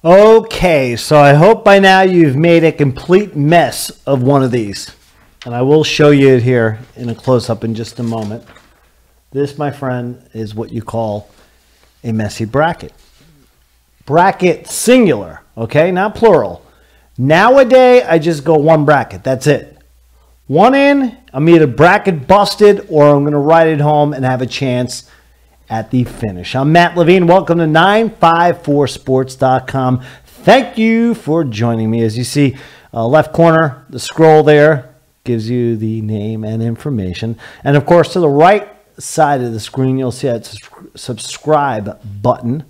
Okay, so I hope by now you've made a complete mess of one of these. And I will show you it here in a close-up in just a moment. This, my friend, is what you call a messy bracket. Bracket singular, okay, not plural. Nowadays, I just go one bracket. That's it. One in, I'm either bracket busted or I'm going to ride it home and have a chance at the finish. I'm Matt Levine. Welcome to 954sports.com. Thank you for joining me. As you see, left corner, the scroll there gives you the name and information. And of course, to the right side of the screen, you'll see that subscribe button.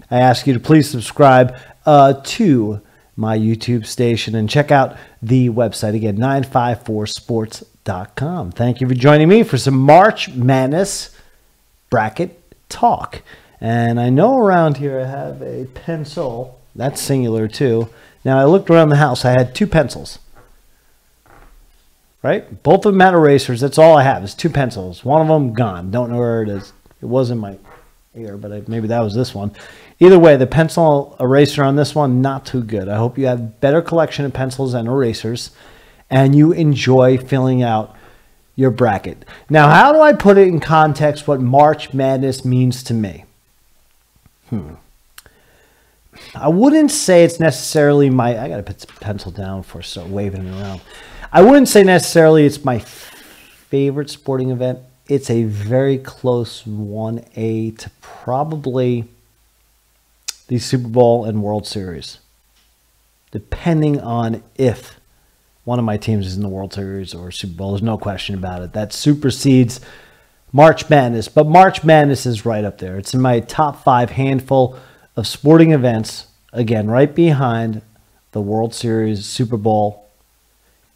I ask you to please subscribe to my YouTube station and check out the website again, 954sports.com. Thank you for joining me for some March Madness bracket talk. And I know around here I have a pencil. That's singular too. Now I looked around the house. I had two pencils. Right? Both of them had erasers. That's all I have is two pencils. One of them gone. Don't know where it is. It was in my ear, but maybe that was this one. Either way, the pencil eraser on this one, not too good. I hope you have better collection of pencils and erasers and you enjoy filling out your bracket. Now, how do I put it in context what March Madness means to me? I wouldn't say it's necessarily I got to put the pencil down before I start waving it around. I wouldn't say necessarily it's my favorite sporting event. It's a very close 1A to probably the Super Bowl and World Series, depending on if one of my teams is in the World Series or Super Bowl. There's no question about it. That supersedes March Madness, but March Madness is right up there. It's in my top 5 handful of sporting events, again, right behind the World Series, Super Bowl,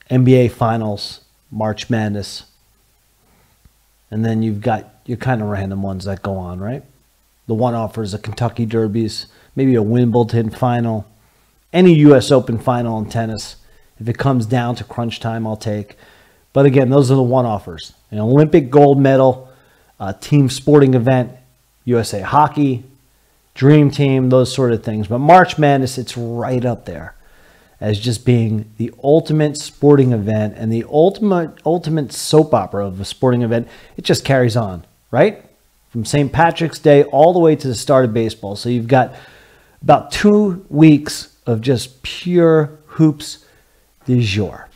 NBA Finals, March Madness, and then you've got your kind of random ones that go on, right? The one-offers, the Kentucky Derbies, maybe a Wimbledon final, any U.S. Open final in tennis. If it comes down to crunch time, I'll take. But again, those are the one-offers. An Olympic gold medal, a team sporting event, USA Hockey, Dream Team, those sort of things. But March Madness, it's right up there as just being the ultimate sporting event and the ultimate soap opera of a sporting event. It just carries on, right? From St. Patrick's Day all the way to the start of baseball. So you've got about 2 weeks of just pure hoops du jour.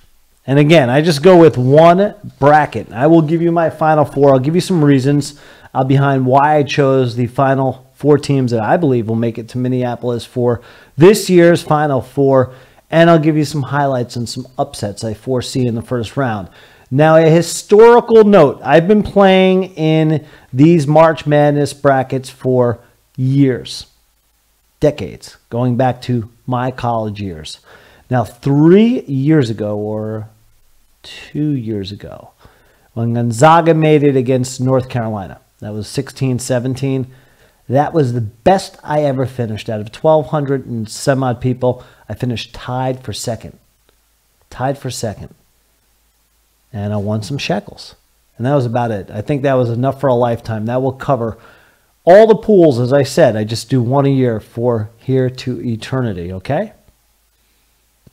And again, I just go with one bracket. I will give you my final 4. I'll give you some reasons behind why I chose the final 4 teams that I believe will make it to Minneapolis for this year's Final Four. And I'll give you some highlights and some upsets I foresee in the first round. Now, a historical note. I've been playing in these March Madness brackets for years, decades, going back to my college years. Now, 3 years ago or 2 years ago, when Gonzaga made it against North Carolina, that was 16-17. That was the best I ever finished. Out of 1,200 and some odd people, I finished tied for second. Tied for second. And I won some shekels. And that was about it. I think that was enough for a lifetime. That will cover all the pools. As I said, I just do one a year for here to eternity, okay?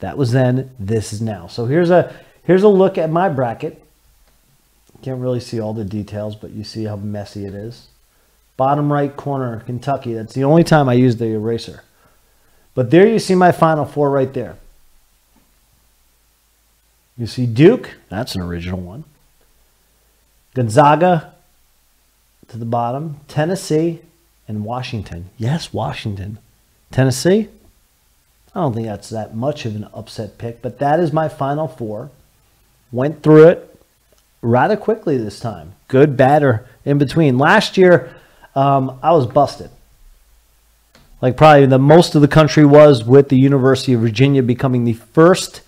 That was then, this is now. So here's a look at my bracket. Can't really see all the details, but you see how messy it is. Bottom right corner, Kentucky. That's the only time I use the eraser. But there you see my Final Four right there. You see Duke. That's an original one. Gonzaga to the bottom. Tennessee and Washington. Yes, Washington. Tennessee. I don't think that's that much of an upset pick, but that is my Final Four. Went through it rather quickly this time. Good, bad, or in between. Last year, I was busted. Like probably the most of the country was, with the University of Virginia becoming the first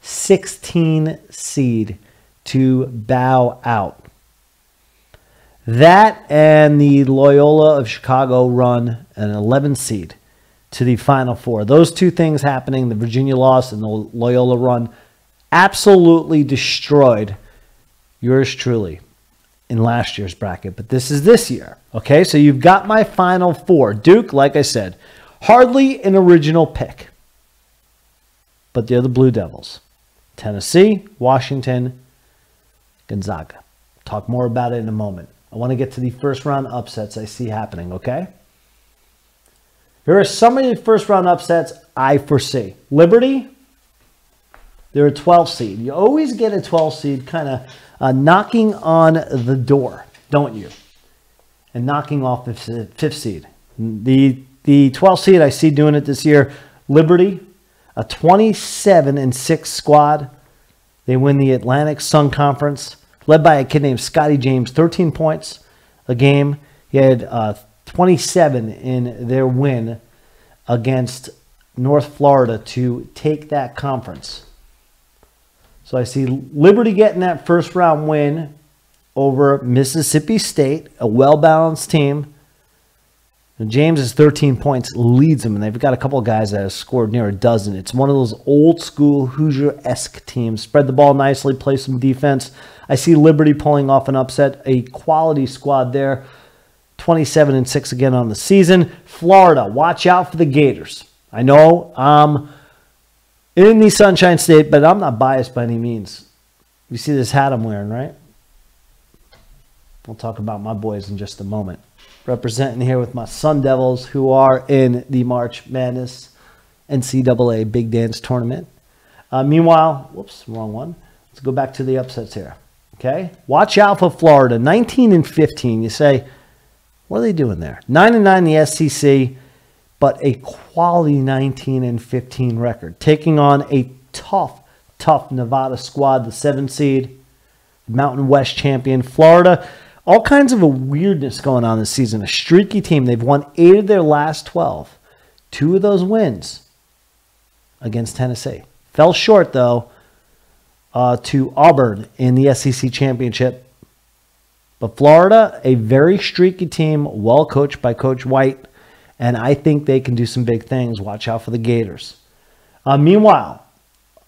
16 seed to bow out. That and the Loyola of Chicago run an 11 seed to the Final Four. Those two things happening, the Virginia loss and the Loyola run, absolutely destroyed yours truly in last year's bracket. But this is this year. Okay, so you've got my Final Four. Duke, like I said, Hardly an original pick, but they're the Blue Devils. Tennessee, Washington, Gonzaga. Talk more about it in a moment. I want to get to the first round upsets I see happening, okay? Here are some of the first round upsets I foresee. Liberty, they're a 12 seed. You always get a 12 seed kind of knocking on the door, don't you? And knocking off the 5th seed. The 12 seed, I see doing it this year. Liberty, a 27-6 squad. They win the Atlantic Sun Conference, led by a kid named Scotty James, 13 points a game. He had 27 in their win against North Florida to take that conference. So I see Liberty getting that first round win over Mississippi State, a well-balanced team. And James is 13 points, leads them, and they've got a couple of guys that have scored near a dozen. It's one of those old-school Hoosier-esque teams. Spread the ball nicely, play some defense. I see Liberty pulling off an upset, a quality squad there. 27-6 again on the season. Florida, watch out for the Gators. I know I'm in the Sunshine State, but I'm not biased by any means. You see this hat I'm wearing, right? We'll talk about my boys in just a moment. Representing here with my Sun Devils, who are in the March Madness NCAA Big Dance Tournament. Meanwhile, whoops, wrong one. Let's go back to the upsets here. Okay, watch out for Florida, 19-15. You say, what are they doing there? 9-9 in the SEC, but a quality 19-15 record, taking on a tough Nevada squad, the 7 seed, Mountain West champion, Florida. All kinds of a weirdness going on this season. A streaky team. They've won 8 of their last 12. 2 of those wins against Tennessee. Fell short, though, to Auburn in the SEC championship. But Florida, a very streaky team, well coached by Coach White. And I think they can do some big things. Watch out for the Gators. Meanwhile,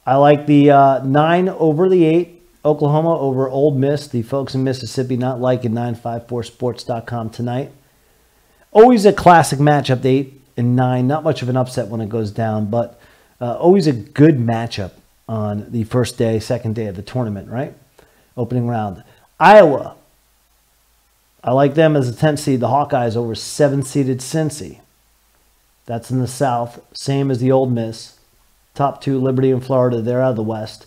I like the 9 over the 8. Oklahoma over Ole Miss. The folks in Mississippi not liking 954sports.com tonight. Always a classic matchup, the 8 and 9. Not much of an upset when it goes down, but always a good matchup on the first day, second day of the tournament, right? Opening round. Iowa. I like them as a 10th seed. The Hawkeyes over 7-seeded Cincy. That's in the South. Same as the Ole Miss. Top 2, Liberty and Florida. They're out of the West.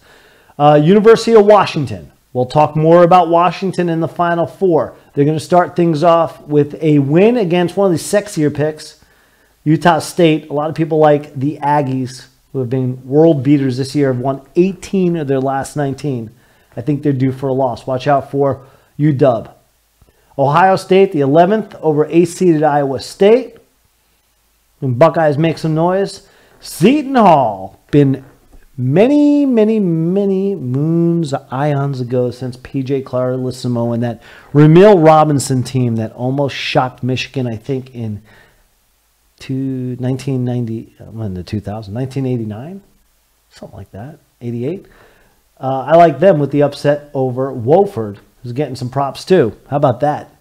University of Washington. We'll talk more about Washington in the Final Four. They're going to start things off with a win against one of the sexier picks, Utah State. A lot of people like the Aggies, who have been world beaters this year, have won 18 of their last 19. I think they're due for a loss. Watch out for UW. Ohio State, the 11th, over 8-seeded Iowa State. When Buckeyes make some noise. Seton Hall, been many moons, ions ago since P.J. Clarissimo and that Ramil Robinson team that almost shocked Michigan, I think, in 1989? Something like that. 88? I like them with the upset over Wofford, who's getting some props too. How about that?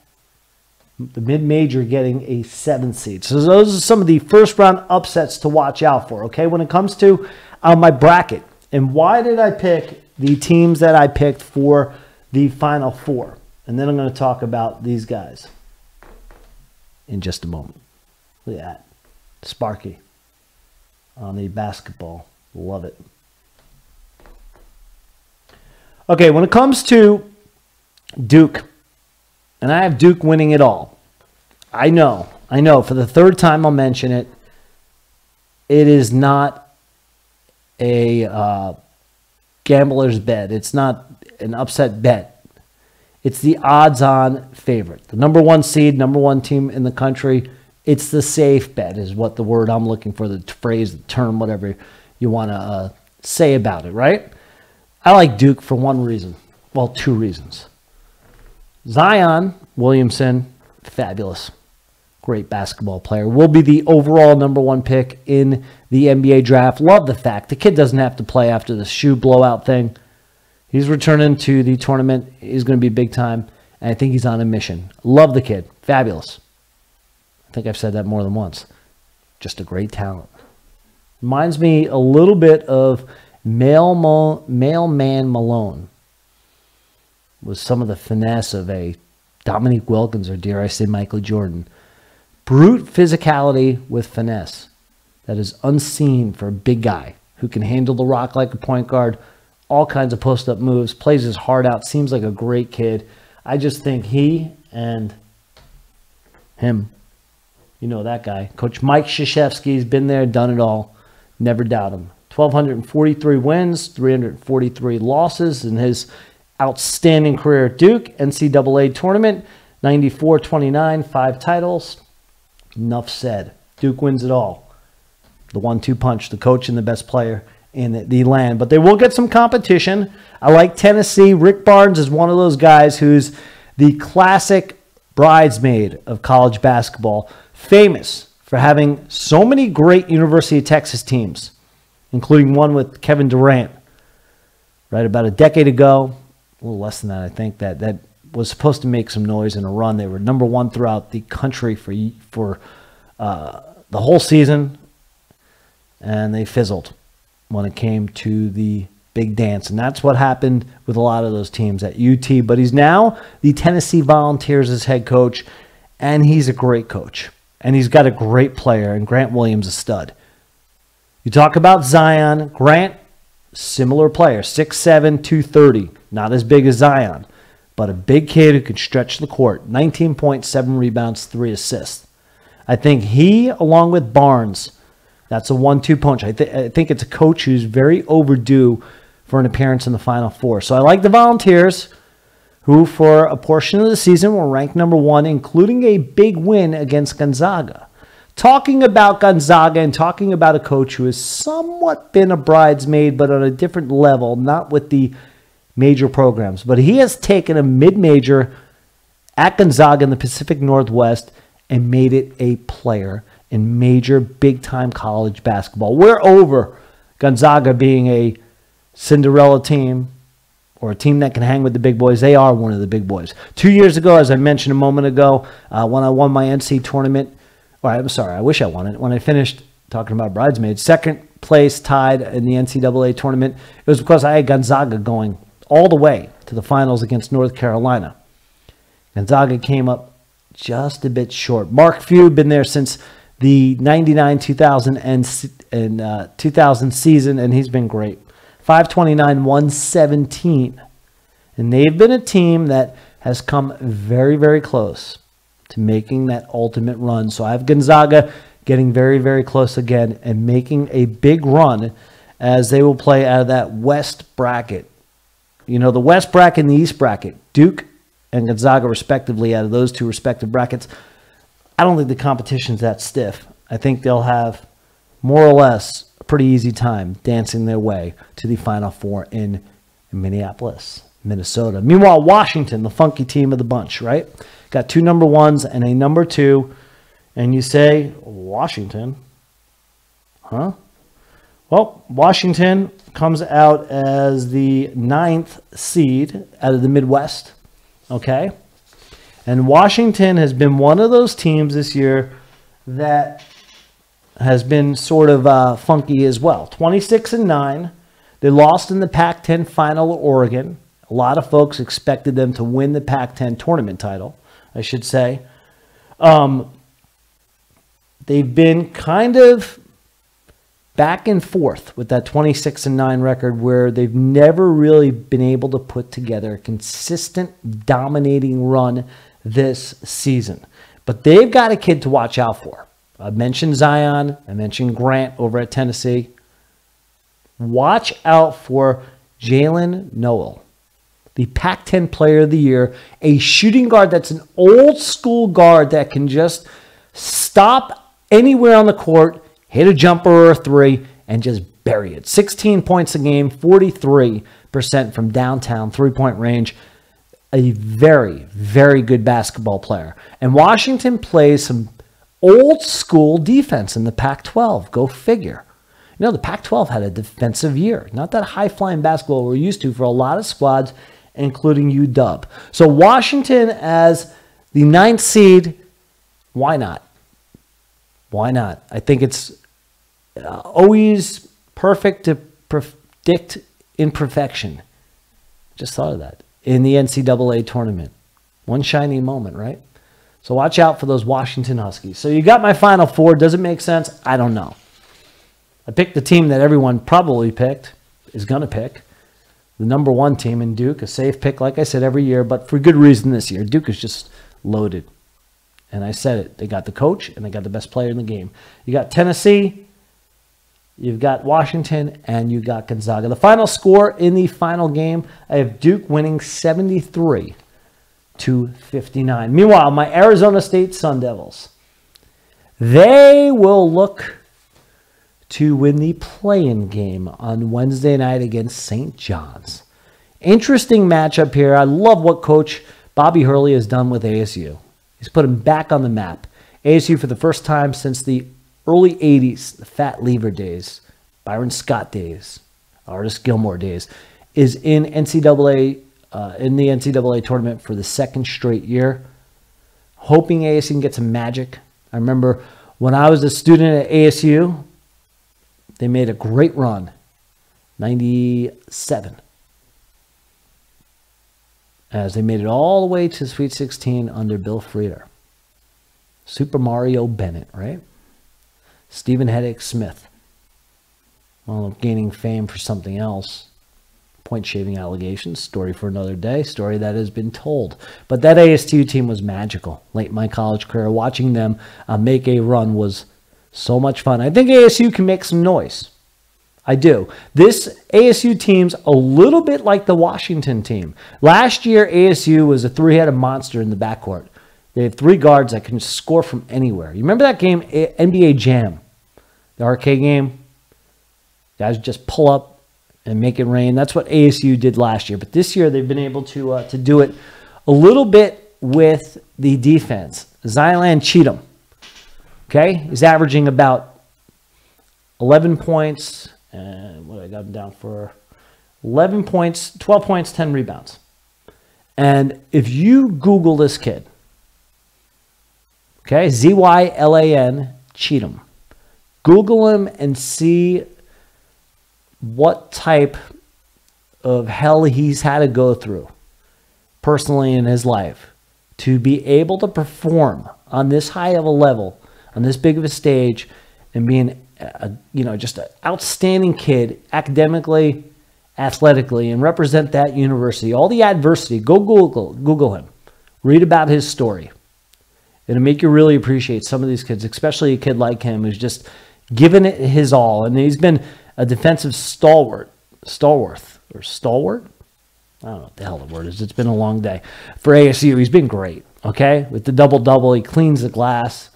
The mid-major getting a 7th seed. So those are some of the first-round upsets to watch out for, okay? When it comes to my bracket, and why did I pick the teams that I picked for the Final Four? And then I'm going to talk about these guys in just a moment. Look at that. Sparky on the basketball. Love it. Okay, when it comes to Duke, and I have Duke winning it all. I know. For the 3rd time I'll mention it. It is not a gambler's bet. It's not an upset bet. It's the odds-on favorite. The number 1 seed, number 1 team in the country. It's the safe bet is what the word I'm looking for, the phrase, the term, whatever you want to say about it, right? I like Duke for one reason. Well, 2 reasons. Zion Williamson, fabulous. Great basketball player. Will be the overall number 1 pick in the NBA draft. Love the fact the kid doesn't have to play after the shoe blowout thing. He's returning to the tournament. He's going to be big time. And I think he's on a mission. Love the kid. Fabulous. I think I've said that more than once. Just a great talent. Reminds me a little bit of Mailman Malone, with some of the finesse of a Dominique Wilkins, or dare I say Michael Jordan. Brute physicality with finesse that is unseen for a big guy who can handle the rock like a point guard, all kinds of post-up moves, plays his heart out, seems like a great kid. I just think he and him, you know that guy, Coach Mike Krzyzewski's been there, done it all. Never doubt him. 1,243 wins, 343 losses in his outstanding career at Duke. NCAA tournament, 94-29, 5 titles. Enough said. Duke wins it all. The 1-2 punch, the coach and the best player in the land. But they will get some competition. I like Tennessee. Rick Barnes is one of those guys who's the classic bridesmaid of college basketball. Famous for having so many great University of Texas teams, including one with Kevin Durant, right about a decade ago, a little less than that, I think, that was supposed to make some noise in a run. They were number one throughout the country for the whole season, and they fizzled when it came to the big dance. And that's what happened with a lot of those teams at UT. But he's now the Tennessee Volunteers as head coach, and he's a great coach. And he's got a great player, and Grant Williams a stud. You talk about Zion. Grant, similar player, 6'7", 230. Not as big as Zion, but a big kid who can stretch the court. 19.7 rebounds, 3 assists. I think he, along with Barnes, that's a 1-2 punch. I think it's a coach who's very overdue for an appearance in the Final Four. So I like the Volunteers, who for a portion of the season were ranked number 1, including a big win against Gonzaga. Talking about Gonzaga and talking about a coach who has somewhat been a bridesmaid, but on a different level, not with the major programs. But he has taken a mid-major at Gonzaga in the Pacific Northwest and made it a player in major big-time college basketball. We're over Gonzaga being a Cinderella team or a team that can hang with the big boys. They are one of the big boys. 2 years ago, as I mentioned a moment ago, when I won my NC tournament, or I'm sorry, I wish I won it. When I finished talking about bridesmaids, second place tied in the NCAA tournament, it was because I had Gonzaga going all the way to the finals against North Carolina. Gonzaga came up just a bit short. Mark Few had been there since the 99-2000 2000 season, and he's been great. 529, 117. And they've been a team that has come very, very close to making that ultimate run. So I have Gonzaga getting very, very close again and making a big run as they will play out of that West bracket. You know, the West bracket and the East bracket, Duke and Gonzaga respectively, out of those two respective brackets. I don't think the competition's that stiff. I think they'll have more or less a pretty easy time dancing their way to the Final Four in Minneapolis, Minnesota. Meanwhile, Washington, the funky team of the bunch, right? Got 2 number 1s and a number 2. And you say, Washington? Huh? Well, Washington comes out as the 9th seed out of the Midwest. Okay? And Washington has been one of those teams this year that has been sort of funky as well. 26-9. They lost in the Pac-10 final to Oregon. A lot of folks expected them to win the Pac-10 tournament title, I should say. They've been kind of back and forth with that 26-9 record where they've never really been able to put together a consistent, dominating run this season. But they've got a kid to watch out for. I mentioned Zion. I mentioned Grant over at Tennessee. Watch out for Jalen Noel, the Pac-10 Player of the Year, a shooting guard that's an old-school guard that can just stop anywhere on the court, hit a jumper or a three, and just bury it. 16 points a game, 43% from downtown three-point range. A very, very good basketball player. And Washington plays some old-school defense in the Pac-12. Go figure. You know, the Pac-12 had a defensive year. Not that high-flying basketball we're used to for a lot of squads, including UW. So Washington as the 9th seed, why not? Why not? I think it's always perfect to predict imperfection. Just thought of that. In the NCAA tournament. One shiny moment, right? So watch out for those Washington Huskies. So you got my Final Four. Does it make sense? I don't know. I picked the team that everyone probably picked, is going to pick. The number one team in Duke, a safe pick, like I said, every year, but for good reason this year. Duke is just loaded. And I said it. They got the coach, and they got the best player in the game. You got Tennessee, you've got Washington, and you got Gonzaga. The final score in the final game, I have Duke winning 73-59. Meanwhile, my Arizona State Sun Devils, they will look to win the play-in game on Wednesday night against St. John's. Interesting matchup here. I love what Coach Bobby Hurley has done with ASU. He's put him back on the map. ASU, for the first time since the early 80s, the Fat Lever days, Byron Scott days, Artis Gilmore days, is in the NCAA tournament for the second straight year. Hoping ASU can get some magic. I remember when I was a student at ASU, they made a great run, 97, as they made it all the way to Sweet 16 under Bill Frieder. Super Mario Bennett, right? Stephen Heddick Smith. Well, gaining fame for something else. Point shaving allegations. Story for another day. Story that has been told. But that ASU team was magical. Late in my college career, watching them make a run was so much fun. I think ASU can make some noise. I do. This ASU team's a little bit like the Washington team. Last year, ASU was a three-headed monster in the backcourt. They had three guards that can score from anywhere. You remember that game, NBA Jam, the arcade game? Guys just pull up and make it rain. That's what ASU did last year. But this year, they've been able to do it a little bit with the defense. Zylan Cheatham. Okay, he's averaging about 11 points, and what I got him down for, 11 points, 12 points, 10 rebounds. And if you Google this kid, okay, Zylan Cheatham, Google him and see what type of hell he's had to go through personally in his life to be able to perform on this high of a level, on this big of a stage, and being just an outstanding kid academically, athletically, and represent that university. All the adversity, go Google him. Read about his story. It'll make you really appreciate some of these kids, especially a kid like him who's just given it his all. And he's been a defensive stalwart. I don't know what the hell the word is. It's been a long day. For ASU, he's been great, okay? With the double-double, he cleans the glass,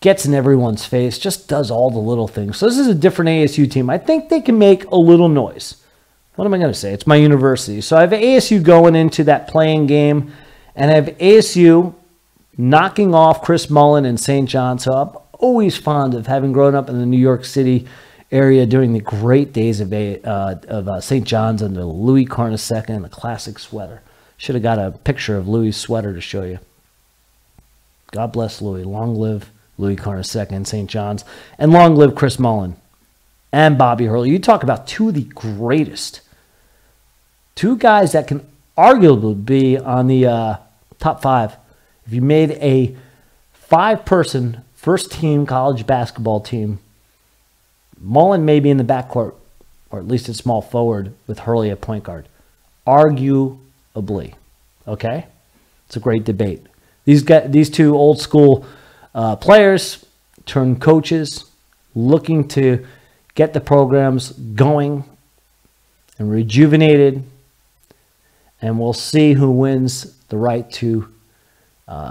gets in everyone's face, just does all the little things. So this is a different ASU team. I think they can make a little noise. What am I going to say? It's my university. So I have ASU going into that playing game, and I have ASU knocking off Chris Mullen and St. John. So I'm always fond of having grown up in the New York City area during the great days of St. John's under Louis Carnesecca and the classic sweater. Should have got a picture of Louis' sweater to show you. God bless Louis. Long live Louis Carnesecca and St. John's. And long live Chris Mullen and Bobby Hurley. You talk about two of the greatest. Two guys that can arguably be on the top five. If you made a five-person first-team college basketball team, Mullen may be in the backcourt, or at least at small forward, with Hurley at point guard. Arguably. Okay? It's a great debate. These two old-school players turned coaches looking to get the programs going and rejuvenated, and we'll see who wins the right to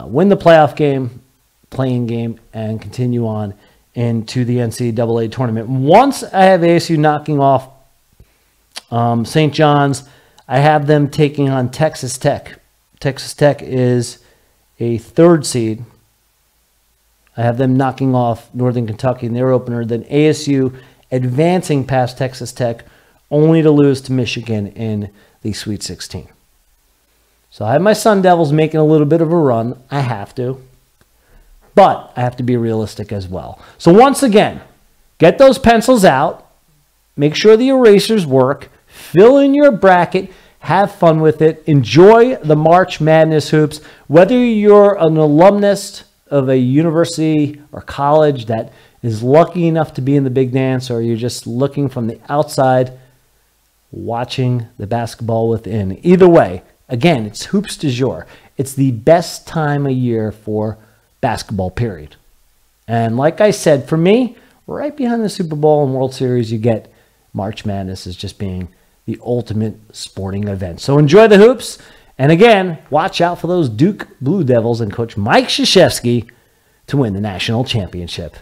win the playoff game, playing game, and continue on into the NCAA tournament. Once I have ASU knocking off St. John's, I have them taking on Texas Tech. Texas Tech is a third seed. I have them knocking off Northern Kentucky in their opener, then ASU advancing past Texas Tech, only to lose to Michigan in the Sweet 16. So I have my Sun Devils making a little bit of a run. I have to. but I have to be realistic as well. So once again, get those pencils out, make sure the erasers work, fill in your bracket, have fun with it, enjoy the March Madness hoops. Whether you're an alumnus of a university or college that is lucky enough to be in the big dance, or you're just looking from the outside, watching the basketball within. Either way, again, it's hoops du jour. It's the best time of year for basketball, period. And like I said, for me, right behind the Super Bowl and World Series, you get March Madness as just being the ultimate sporting event. So enjoy the hoops. And again, watch out for those Duke Blue Devils and Coach Mike Krzyzewski to win the national championship.